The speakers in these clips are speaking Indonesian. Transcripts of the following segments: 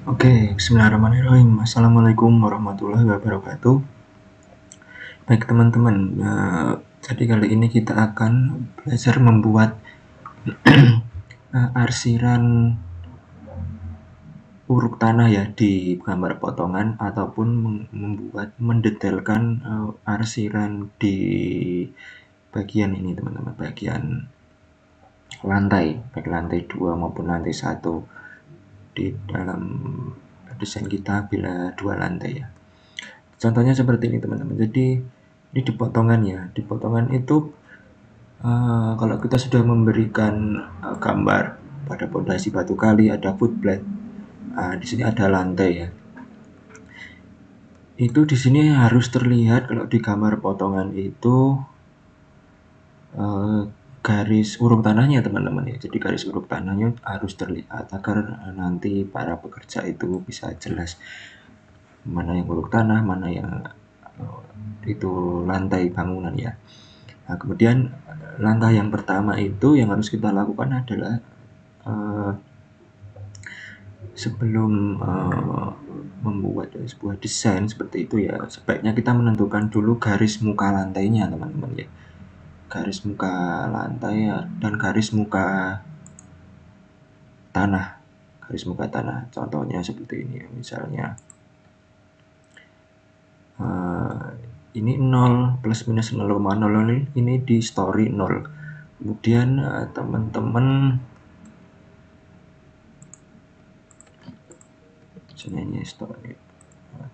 Oke, bismillahirrahmanirrahim. Assalamualaikum warahmatullahi wabarakatuh. Baik teman-teman, jadi kali ini kita akan belajar membuat arsiran uruk tanah ya di gambar potongan, ataupun membuat mendetailkan arsiran di bagian ini teman-teman, bagian lantai, baik lantai 2 maupun lantai 1 di dalam desain kita bila 2 lantai ya. Contohnya seperti ini teman-teman. Jadi ini di potongan ya. Di potongan itu kalau kita sudah memberikan gambar pada pondasi batu kali, ada footplate. Di sini ada lantai ya. Itu di sini harus terlihat kalau di gambar potongan itu garis uruk tanahnya teman-teman ya. Jadi garis uruk tanahnya harus terlihat agar nanti para pekerja itu bisa jelas mana yang uruk tanah, mana yang itu lantai bangunan ya. Nah, kemudian langkah yang pertama itu yang harus kita lakukan adalah sebelum membuat sebuah desain seperti itu ya, sebaiknya kita menentukan dulu garis muka lantainya teman-teman ya. Garis muka lantai dan garis muka tanah. Garis muka tanah contohnya seperti ini ya. Misalnya ini 0 plus minus 0,0 ini di story 0. Kemudian teman-teman ini story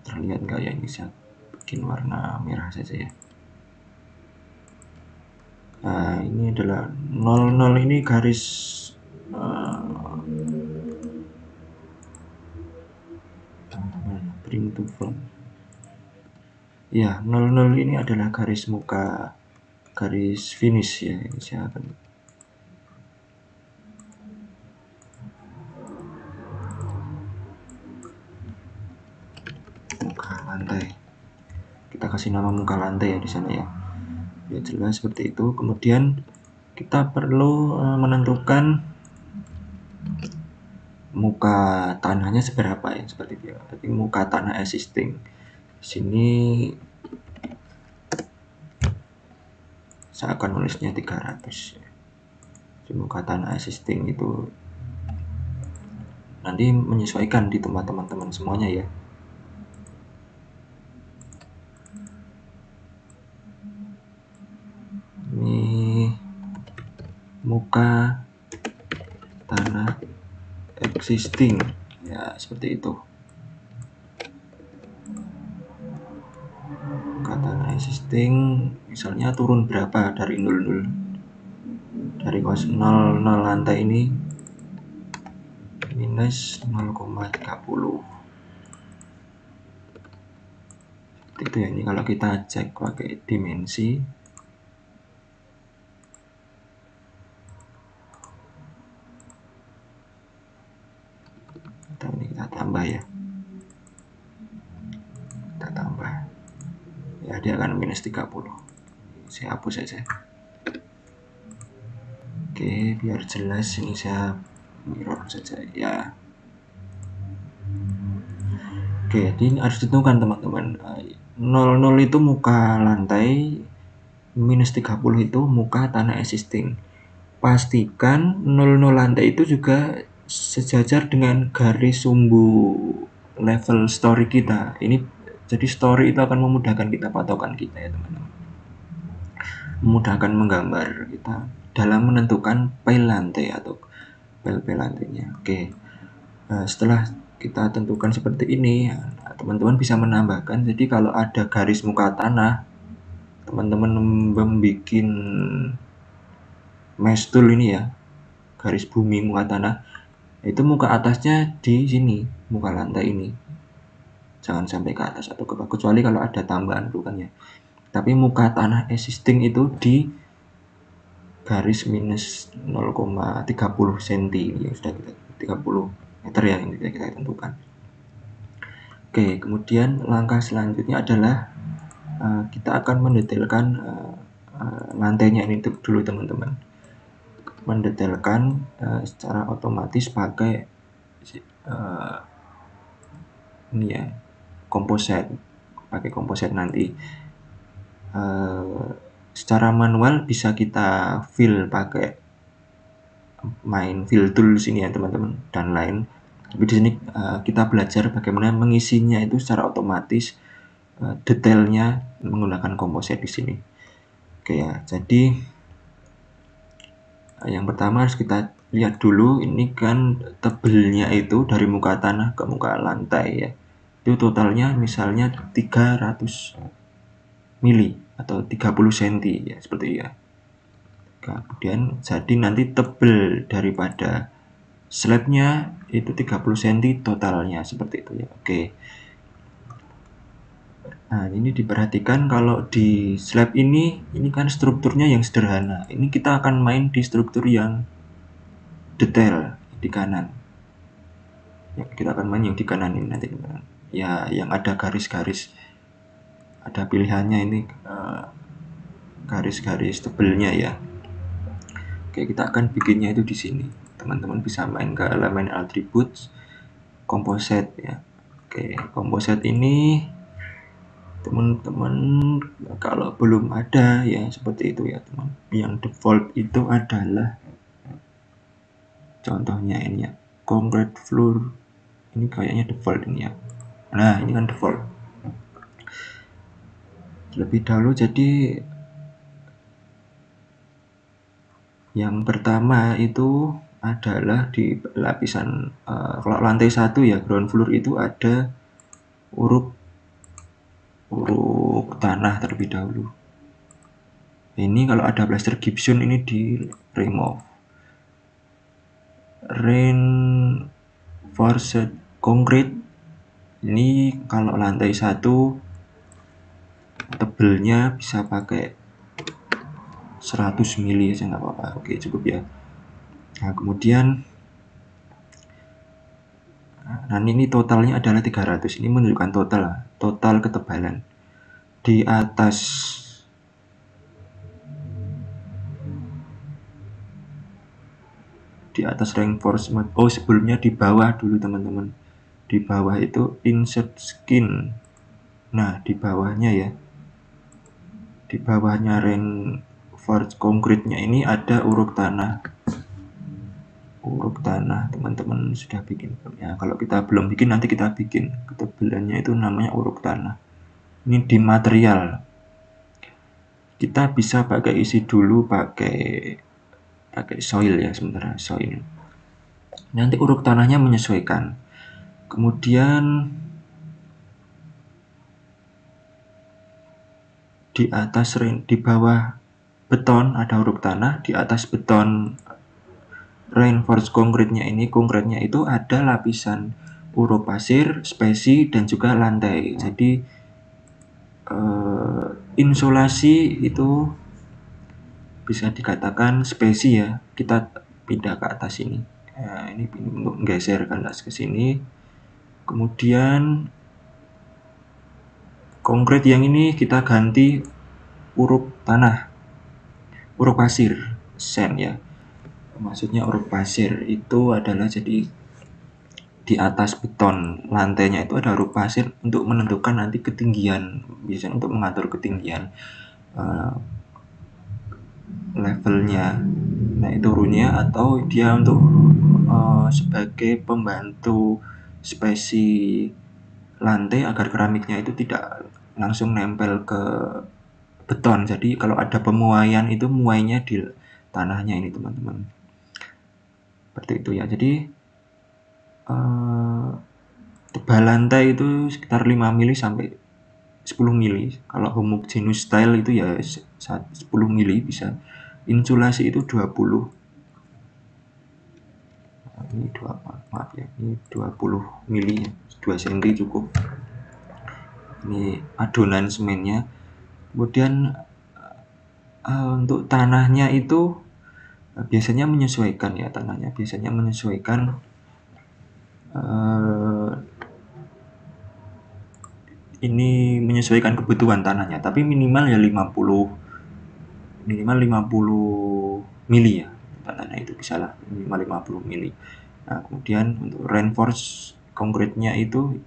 terlihat nggak ya, ini saya bikin warna merah saja ya. Nah, ini adalah 00 ini garis bring to front ya. 00 ini adalah garis muka, garis finish ya. Ini saya akan muka lantai, kita kasih nama muka lantai ya di sana ya, biar jelas seperti itu. Kemudian kita perlu menentukan muka tanahnya seberapa ya, seperti itu ya. Tapi muka tanah existing sini saya akan nulisnya 300 ya. Muka tanah existing itu nanti menyesuaikan di tempat teman-teman semuanya ya. Ini muka tanah existing ya, seperti itu. Muka tanah existing misalnya turun berapa dari 00, dari 0 lantai ini minus 0,30 itu ya. Ini kalau kita cek pakai dimensi, ini kita tambah ya, kita tambah ya, dia akan minus 30. Saya hapus saja. Oke, biar jelas ini saya mirror saja ya. Oke, ini harus ditentukan teman-teman. 00 itu muka lantai, minus 30 itu muka tanah existing. Pastikan 00 lantai itu juga sejajar dengan garis sumbu level story kita. Ini jadi story itu akan memudahkan kita patokan kita ya teman-teman, memudahkan menggambar kita dalam menentukan pile lantai atau pile lantainya. Oke, setelah kita tentukan seperti ini, teman-teman bisa menambahkan. Jadi kalau ada garis muka tanah, teman-teman membuat mesh tool ini ya, garis bumi muka tanah, itu muka atasnya di sini, muka lantai ini, jangan sampai ke atas atau ke bawah, kecuali kalau ada tambahan bukannya. Tapi muka tanah existing itu di garis minus 0,30 cm ya, sudah kita 30 meter ya, ini kita tentukan. Oke, kemudian langkah selanjutnya adalah kita akan mendetailkan lantainya ini dulu teman-teman. Mendetailkan secara otomatis pakai ini ya, composite, pakai composite nanti. Secara manual bisa kita fill pakai main fill tool sini ya teman-teman dan lain. Tapi di sini kita belajar bagaimana mengisinya itu secara otomatis, detailnya menggunakan composite di sini. Oke ya, jadi yang pertama harus kita lihat dulu, ini kan tebelnya itu dari muka tanah ke muka lantai ya. Itu totalnya misalnya 300 mili atau 30 cm ya, seperti ya. Kemudian jadi nanti tebel daripada slabnya itu 30 cm totalnya, seperti itu ya. Oke. Nah, ini diperhatikan kalau di slab ini kan strukturnya yang sederhana. Ini kita akan main di struktur yang detail di kanan. Ya, kita akan main yang di kanan ini nanti. Ya, yang ada garis-garis. Ada pilihannya ini garis-garis tebelnya ya. Oke, kita akan bikinnya itu di sini. Teman-teman bisa main ke elemen attributes, composite ya. Oke, composite ini teman-teman kalau belum ada ya seperti itu ya teman. Yang default itu adalah contohnya ini ya, concrete floor. Ini kayaknya default ini ya. Nah, ini kan default. Lebih dahulu jadi yang pertama itu adalah di lapisan kalau lantai 1 ya, ground floor itu ada uruk tanah terlebih dahulu. Ini kalau ada plaster gypsum ini di remove. Reinforced concrete ini kalau lantai 1 tebelnya bisa pakai 100 mili aja nggak apa-apa. Oke, cukup ya. Nah, kemudian ini totalnya adalah 300. Ini menunjukkan total ketebalan. Di atas reinforcement. Oh, sebelumnya di bawah dulu teman-teman. Di bawah itu insert skin. Nah, di bawahnya ya. Di bawahnya reinforced concrete-nya ini ada uruk tanah. Uruk tanah teman-teman sudah bikin ya. Kalau kita belum bikin, nanti kita bikin. Ketebalannya itu namanya uruk tanah. Ini di material. Kita bisa pakai isi dulu pakai soil ya, sementara soil. Nanti uruk tanahnya menyesuaikan. Kemudian di atas di bawah beton ada uruk tanah, di atas beton reinforced concrete-nya ini, konkretnya itu ada lapisan uruk pasir, spesi dan juga lantai. Jadi insulasi itu bisa dikatakan spesi ya. Kita pindah ke atas ini. Nah, ini untuk menggeser kanvas ke sini. Kemudian konkret yang ini kita ganti uruk tanah, uruk pasir, sand ya. Maksudnya uruk pasir itu adalah jadi di atas beton lantainya itu ada uruk pasir untuk menentukan nanti ketinggian, biasanya untuk mengatur ketinggian levelnya naik turunnya, atau dia untuk sebagai pembantu spesi lantai agar keramiknya itu tidak langsung nempel ke beton. Jadi kalau ada pemuaian itu muainya di tanahnya ini teman-teman. Seperti itu ya. Jadi tebal lantai itu sekitar 5 mili sampai 10 mili. Kalau homogeneous style itu ya 10 mili bisa. Insulasi itu 20. Ini 20 mili, 2 cm cukup. Ini adonan semennya. Kemudian untuk tanahnya itu biasanya menyesuaikan ya, biasanya menyesuaikan ini menyesuaikan kebutuhan tanahnya, tapi minimal ya 50 mili ya tanahnya itu, bisa lah minimal 50 mili. Nah, kemudian untuk reinforce konkretnya itu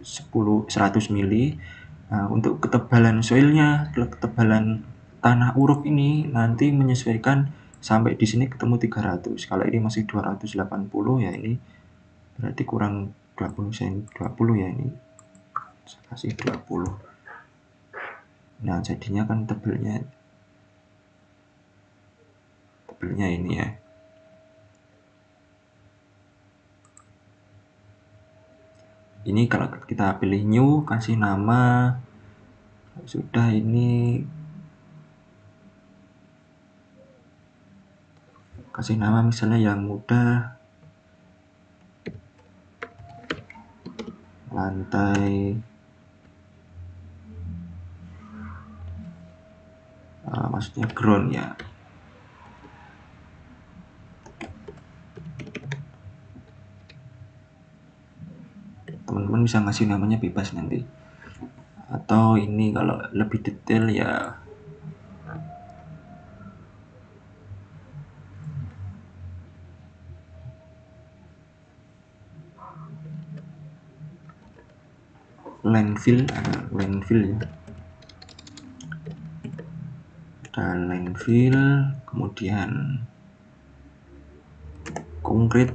100 mili. Nah, untuk ketebalan soilnya, ketebalan tanah uruk ini nanti menyesuaikan sampai di sini ketemu 300. Kalau ini masih 280 ya ini berarti kurang 20 ya ini. Saya kasih 20. Nah, jadinya kan tebelnya ini ya. Ini kalau kita pilih new, kasih nama, sudah ini kasih nama misalnya yang mudah, lantai maksudnya ground ya. Teman-teman bisa ngasih namanya bebas nanti. Atau ini kalau lebih detail ya landfill, ada landfill ya. Ada landfill, kemudian konkret,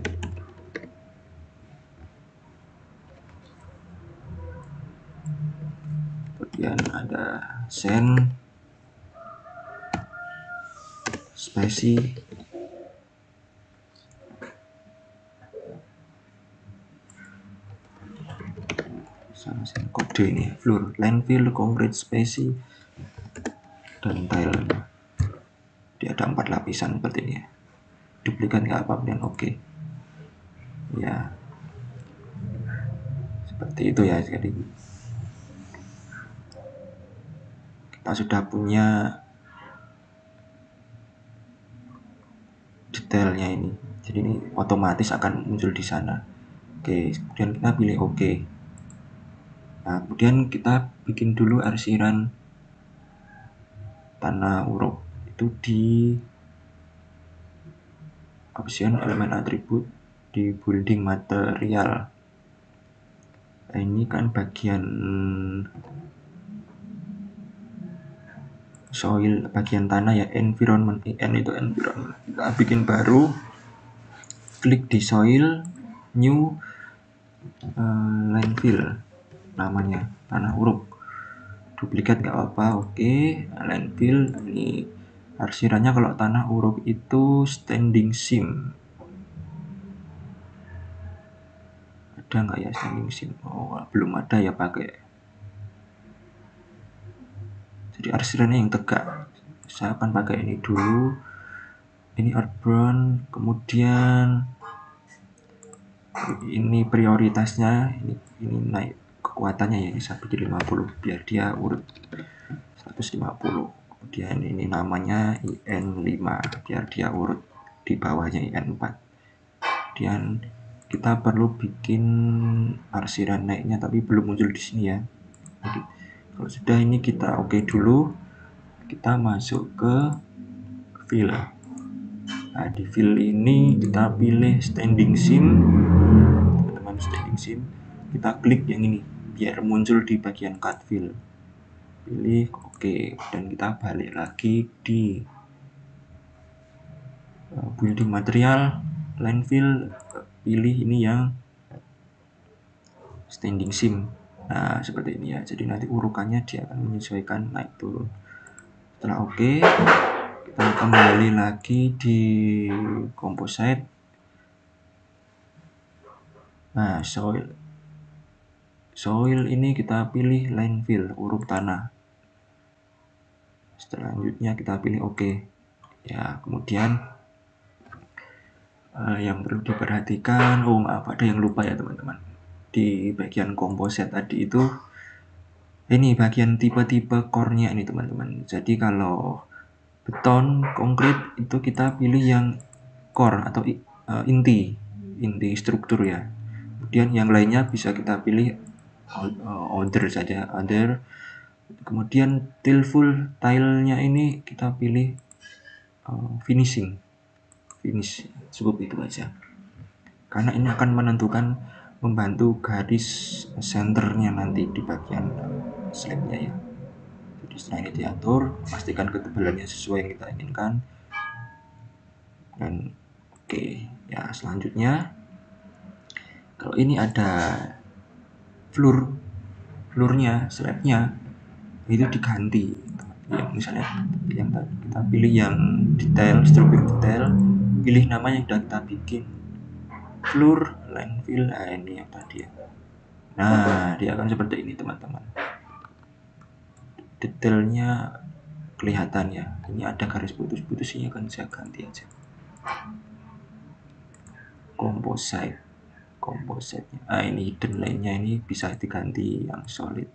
kemudian ada sand, spesi, sama kode ini floor, landfill, konkret, spesi, dan tile. Dia ada 4 lapisan seperti ini ya. Duplikat nggak apa-apa dan oke. Ya, seperti itu ya. Jadi kita sudah punya detailnya ini. Jadi ini otomatis akan muncul di sana. Oke, kemudian kita pilih oke. Nah, kemudian kita bikin dulu arsiran tanah uruk itu di option elemen atribut di building material. Nah, ini kan bagian soil, bagian tanah ya, environment. En itu environment. Kita bikin baru, klik di soil, new, landfill namanya, tanah uruk. Duplikat nggak apa-apa, oke. Landfill ini arsirannya kalau tanah uruk itu standing seam. Ada nggak ya standing seam? Oh, belum ada ya pakai. Jadi arsirannya yang tegak. Saya akan pakai ini dulu. Ini earthbound, kemudian ini prioritasnya, ini naik kekuatannya ya, bisa bikin 50 biar dia urut 150. Kemudian ini namanya IN5 biar dia urut di bawahnya IN4. Kemudian kita perlu bikin arsiran naiknya tapi belum muncul di sini ya. Jadi kalau sudah ini kita oke dulu, kita masuk ke fill. Nah, di fill ini kita pilih standing seam, teman-teman, standing seam. Kita klik yang ini biar muncul di bagian cut fill. Pilih oke, dan kita balik lagi di building material, landfill, pilih ini yang standing seam. Nah, seperti ini ya. Jadi nanti urukannya dia akan menyesuaikan naik turun. Setelah oke, kita kembali lagi di composite. Nah, soil ini kita pilih landfill, uruk tanah. Selanjutnya kita pilih oke. Ya, kemudian yang perlu diperhatikan, oh maaf ada yang lupa ya teman-teman. Di bagian composite tadi itu, ini bagian tipe-tipe core-nya ini teman-teman. Jadi kalau beton, konkrit itu kita pilih yang core atau inti struktur ya. Kemudian yang lainnya bisa kita pilih other saja, other. Kemudian full tile-nya ini kita pilih finish, cukup itu aja. Karena ini akan menentukan membantu garis senternya nanti di bagian slabnya ya. Jadi setelah ini diatur, pastikan ketebalannya sesuai yang kita inginkan. Dan oke, ya selanjutnya kalau ini ada floornya, slabnya itu diganti. Ya, misalnya yang kita pilih yang detail, struktur detail, pilih nama yang sudah kita bikin, floor, line fill, nah ini yang tadi ya. Nah, dia akan seperti ini teman-teman. Detailnya kelihatan ya. Ini ada garis putus-putus, ini akan saya ganti aja. Composite, ini hidden line-nya ini bisa diganti yang solid.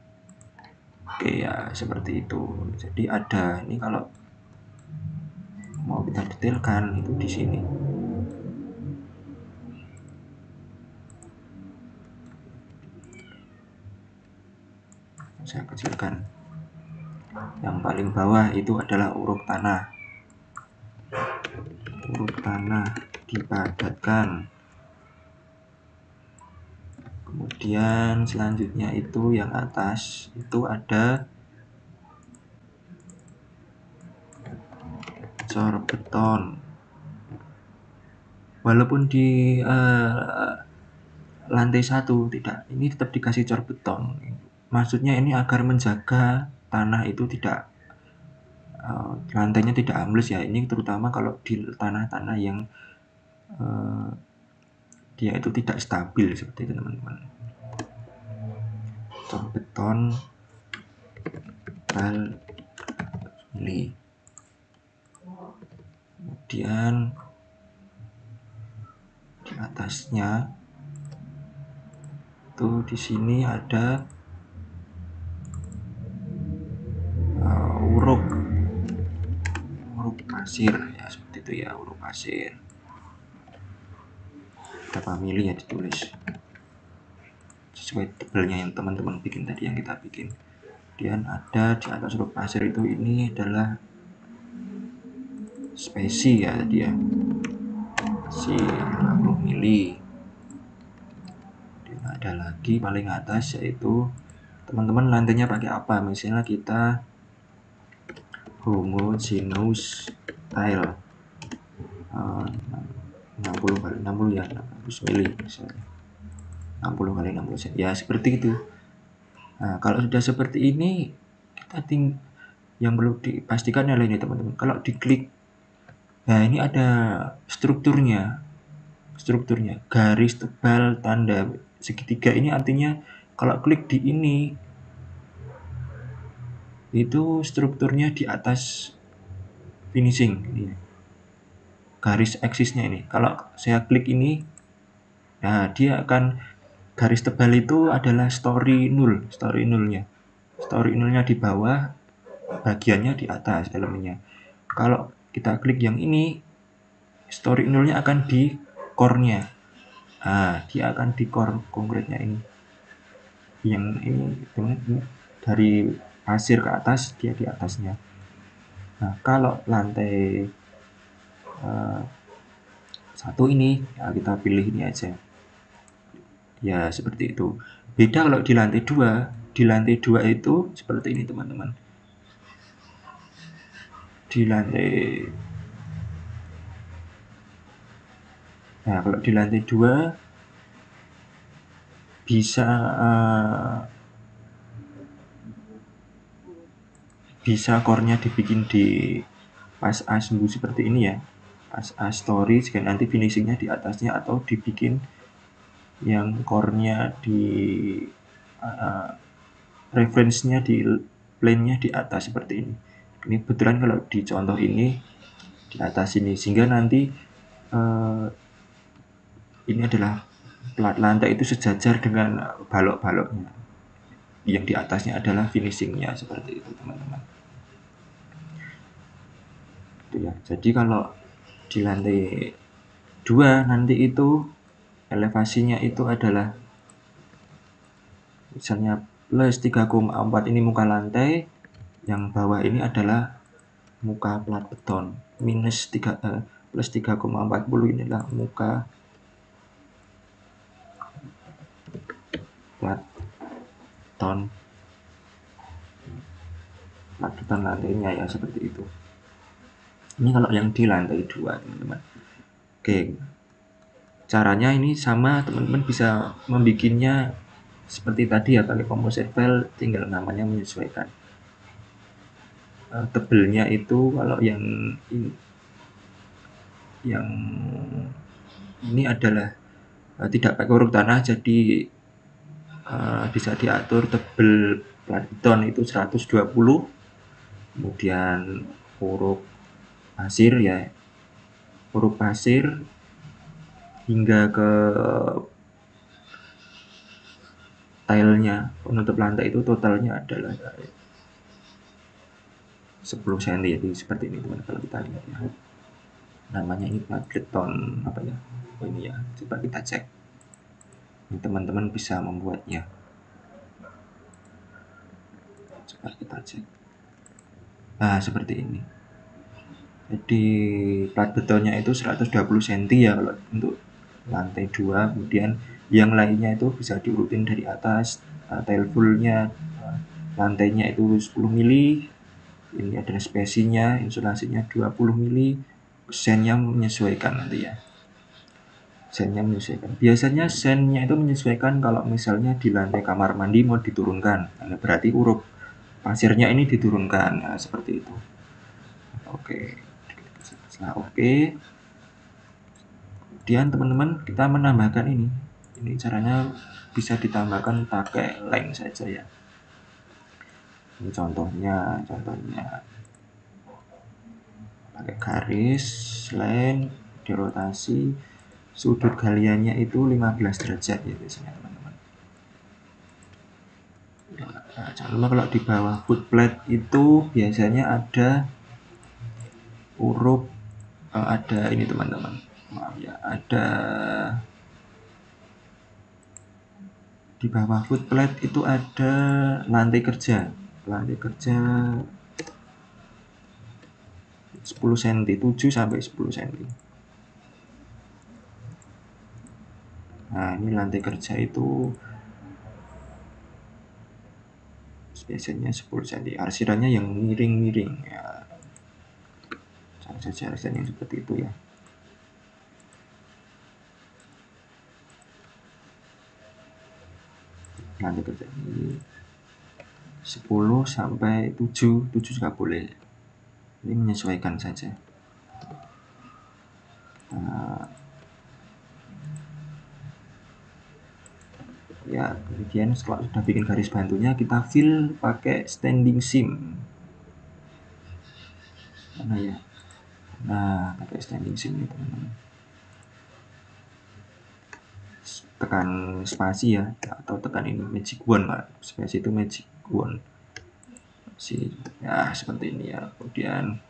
Oke ya, seperti itu. Jadi ada ini kalau mau kita detailkan itu di sini. Saya kecilkan. Yang paling bawah itu adalah uruk tanah. Uruk tanah dipadatkan. Kemudian selanjutnya itu yang atas itu ada cor beton. Walaupun di lantai 1 tidak, ini tetap dikasih cor beton. Maksudnya ini agar menjaga tanah itu tidak lantainya tidak ambles ya. Ini terutama kalau di tanah-tanah yang dia itu tidak stabil seperti itu teman-teman. Cor beton ini. Kemudian di atasnya itu di sini ada uruk pasir ya, seperti itu ya, uruk pasir. Berapa mili ya ditulis sesuai tebelnya yang teman-teman bikin tadi, yang kita bikin. Kemudian ada di atas uruk pasir itu, ini adalah spesi ya tadi ya, si 50 mili. Kemudian ada lagi paling atas yaitu teman-teman lantainya pakai apa, misalnya kita homogeneous tile 60 kali 60 ya, 60 mili misalnya, 60 kali 60 cm ya, seperti itu. Nah, kalau sudah seperti ini, kita yang perlu dipastikan adalah ini teman-teman. Kalau diklik, nah ini ada strukturnya, garis tebal tanda segitiga. Ini artinya kalau klik di ini, itu strukturnya di atas finishing ini, garis eksisnya ini. Kalau saya klik ini, nah dia akan garis tebal itu adalah story nullnya di bawah, bagiannya di atas elemennya. Kalau kita klik yang ini, story nullnya akan di core-nya. Nah, dia akan di core konkretnya ini. Yang ini dari pasir ke atas, dia di atasnya. Nah, kalau lantai 1 ini, ya kita pilih ini aja. Ya, seperti itu. Beda kalau di lantai 2. Di lantai 2 itu seperti ini, teman-teman. Di lantai, nah kalau di lantai 2 bisa core-nya dibikin di pas A sembuh seperti ini ya, pas A story, jika nanti finishingnya di atasnya, atau dibikin yang core-nya di reference-nya di plane-nya di atas seperti ini. Ini kebetulan kalau di contoh ini di atas ini, sehingga nanti ini adalah plat lantai itu sejajar dengan balok-baloknya. Yang di atasnya adalah finishingnya, seperti itu teman-teman. Itu ya. Jadi kalau di lantai 2 nanti itu elevasinya itu adalah misalnya plus 3,4, ini muka lantai, yang bawah ini adalah muka plat beton, plus 3,40 inilah muka plat beton lantainya ya, seperti itu. Ini kalau yang di lantai 2 teman-teman. Oke, caranya ini sama, teman-teman bisa membikinnya seperti tadi ya, pakai composite file, tinggal namanya menyesuaikan. Tebelnya itu kalau yang ini adalah tidak pakai huruf tanah, jadi bisa diatur tebel plat beton itu 120, kemudian huruf pasir ya, huruf pasir hingga ke tilenya penutup lantai itu totalnya adalah 10 cm. Jadi seperti ini teman, kalau kita lihat ya, namanya ini plat beton apa ya, ini ya, coba kita cek. Ini teman-teman bisa membuatnya, coba kita cek. Nah, seperti ini. Jadi plat betonnya itu 120 cm ya kalau untuk lantai 2, kemudian yang lainnya itu bisa diurutin dari atas. Tile fullnya, lantainya itu 10 mili, ini adalah spesinya, insulasinya 20 mili, sennya menyesuaikan nanti ya, sennya menyesuaikan. Biasanya sennya itu menyesuaikan kalau misalnya di lantai kamar mandi mau diturunkan, nah, berarti huruf pasirnya ini diturunkan, nah, seperti itu. Oke, setelah oke, kemudian teman-teman kita menambahkan ini caranya bisa ditambahkan pakai lem saja ya. Ini contohnya pakai garis lem, dirotasi, sudut galiannya itu 15 derajat ya biasanya teman-teman. Nah, jangan lupa kalau di bawah footplate itu biasanya ada huruf ada ini teman-teman, maaf ya, ada di bawah footplate itu ada lantai kerja 10 cm, 7 sampai 10 cm. Nah, ini lantai kerja itu biasanya 10 cm. Arsirannya yang miring-miring ya. Cara saja arsiran yang seperti itu ya. Lantai kerja ini 10 sampai 7 juga boleh. Ini menyesuaikan saja. Nah, ya, kemudian setelah sudah bikin garis bantunya, kita fill pakai standing seam. Mana ya? Nah, pakai standing seam ini teman-teman. Tekan spasi ya, atau tekan ini magic wand Pak. Spasi itu magic wand. Ya, seperti ini ya. Kemudian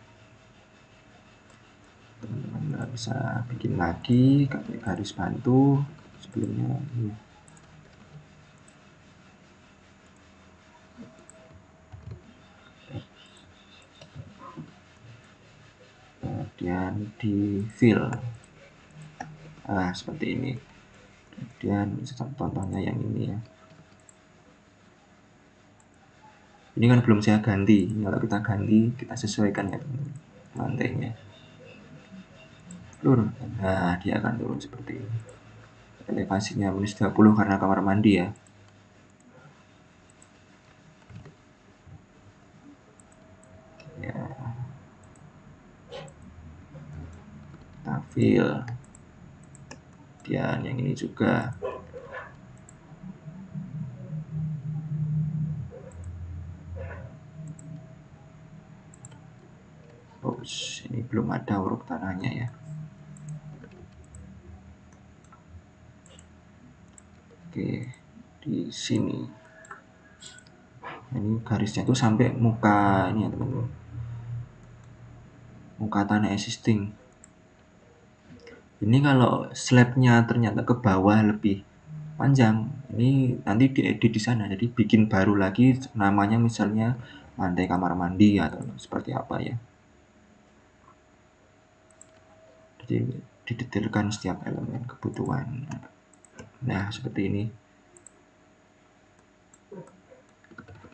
teman-teman bisa bikin lagi pakai garis bantu sebelumnya ini. Kemudian di fill, seperti ini. Kemudian contohnya yang ini ya, ini kan belum saya ganti. Kalau kita ganti, kita sesuaikan ya teman-teman, lantainya turun, nah dia akan turun seperti ini. Elevasinya minus 20 karena kamar mandi ya. Ya, kita fill. Dan yang ini juga. Ini belum ada huruf tanahnya ya. Oke, di sini. Ini garisnya itu sampai muka ini ya teman-teman. Muka tanah existing. Ini kalau slabnya ternyata ke bawah lebih panjang, ini nanti diedit di sana. Jadi bikin baru lagi namanya misalnya lantai kamar mandi atau seperti apa ya. Jadi didetailkan setiap elemen kebutuhan. Nah, seperti ini.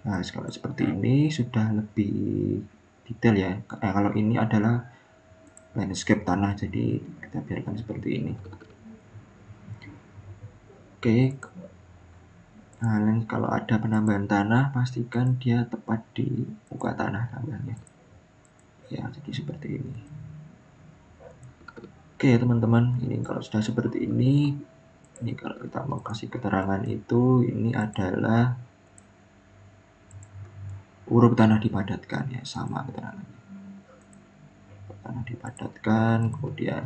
Nah, kalau seperti ini sudah lebih detail ya. Kalau ini adalah landscape tanah, jadi kita biarkan seperti ini. Oke. Nah, kalau ada penambahan tanah, pastikan dia tepat di muka tanah tambahnya. Ya, jadi seperti ini. Oke teman-teman, ini kalau sudah seperti ini kalau kita mau kasih keterangan itu, ini adalah huruf tanah dipadatkan ya, sama keterangannya. Tanah dipadatkan, kemudian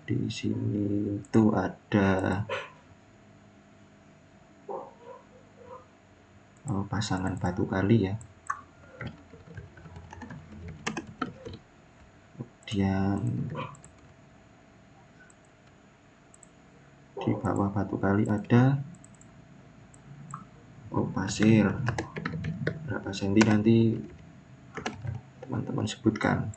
di sini itu ada pasangan batu kali ya. Kemudian di bawah batu kali ada pasir. Berapa senti nanti teman-teman sebutkan.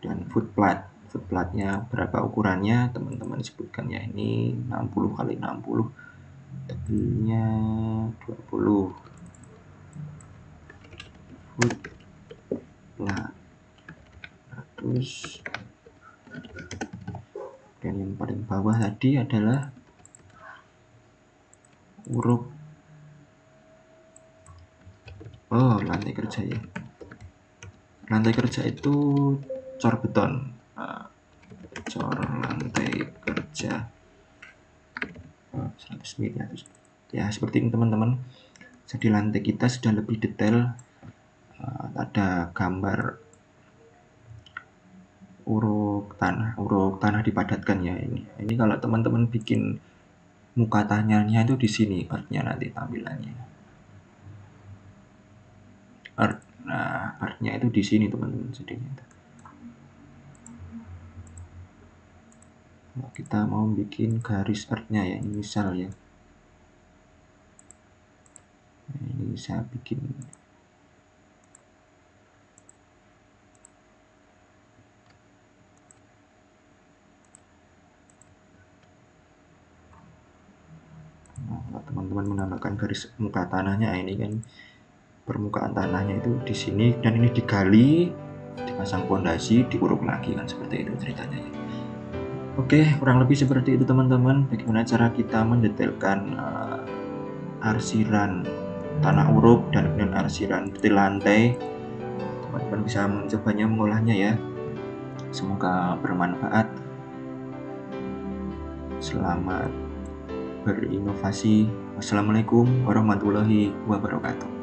Dan footplatnya berapa ukurannya teman-teman sebutkan ya. Ini 60 kali 60, tebilnya 20 footplat. Terus dan yang paling bawah tadi adalah huruf lantai kerja ya. Lantai kerja itu cor beton. Cor lantai kerja 100 mm ya, seperti ini teman-teman. Jadi lantai kita sudah lebih detail, ada gambar uruk tanah dipadatkan ya. Ini kalau teman-teman bikin muka tanahnya itu di sini artnya nanti tampilannya. Nah, artnya itu di sini teman-teman. Jadi kita mau bikin garis artnya ya, ini misal ya. Nah, ini saya bikin teman-teman menambahkan garis muka tanahnya. Ini kan permukaan tanahnya itu di sini, dan ini digali, dipasang fondasi, diuruk lagi, kan seperti itu ceritanya ya. Oke, kurang lebih seperti itu teman-teman. Bagaimana cara kita mendetailkan arsiran tanah uruk dan kemudian arsiran detail lantai. Teman-teman bisa mencobanya, mengolahnya ya. Semoga bermanfaat. Selamat berinovasi. Wassalamualaikum warahmatullahi wabarakatuh.